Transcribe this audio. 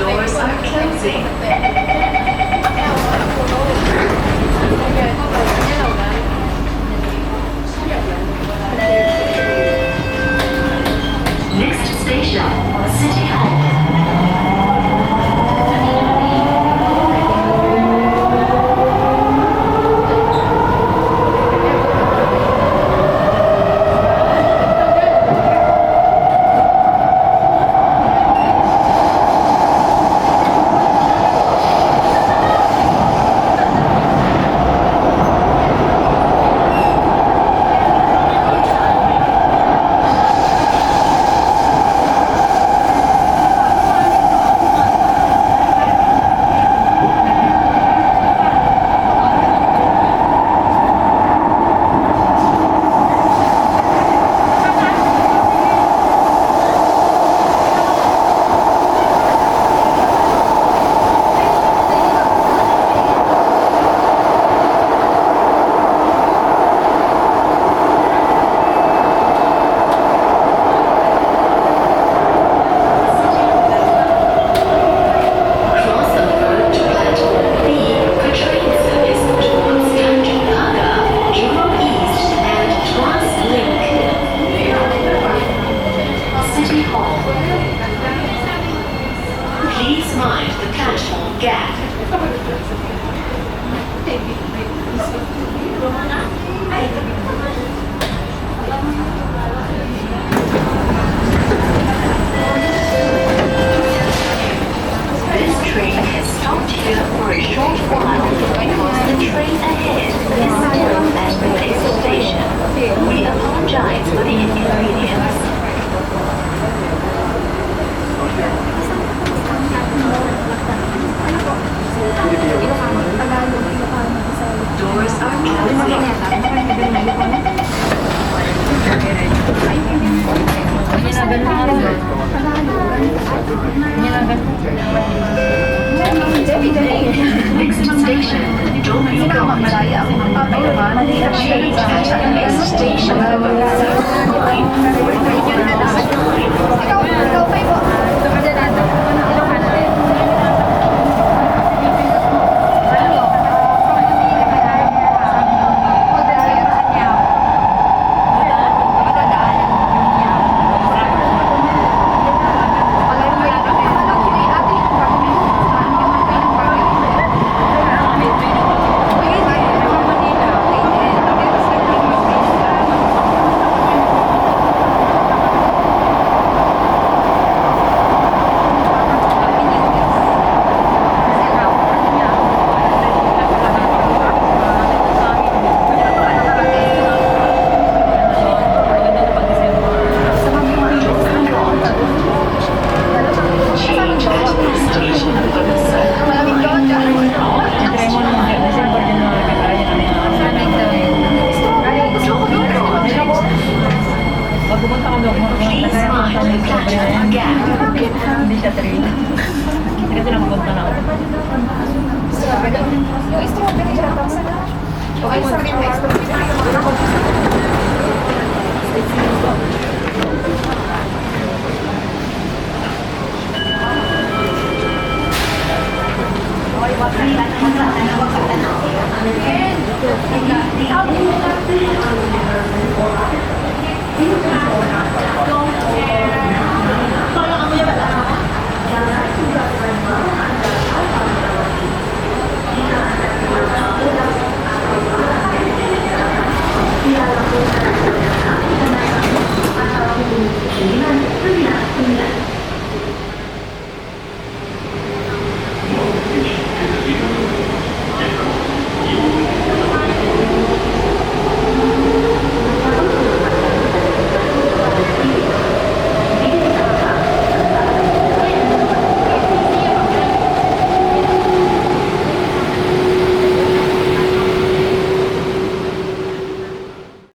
Doors are closing. Next station, City Hall. Crossover to platform B for train service towards Tanjung Jurong East and TransLink. City Hall. Please mind the platform gap. This train has stopped here for a short while because the train ahead is still at the next station. We apologize for the inconvenience. Doors are closing. Next station, Dhoby Ghaut. Change at next station. Change at this station for the Circle Please mind the platform gap. Hindi siya train. Kasi nakapunta na ako. Yung strawberry siya tapos na. Okay, sorry, next.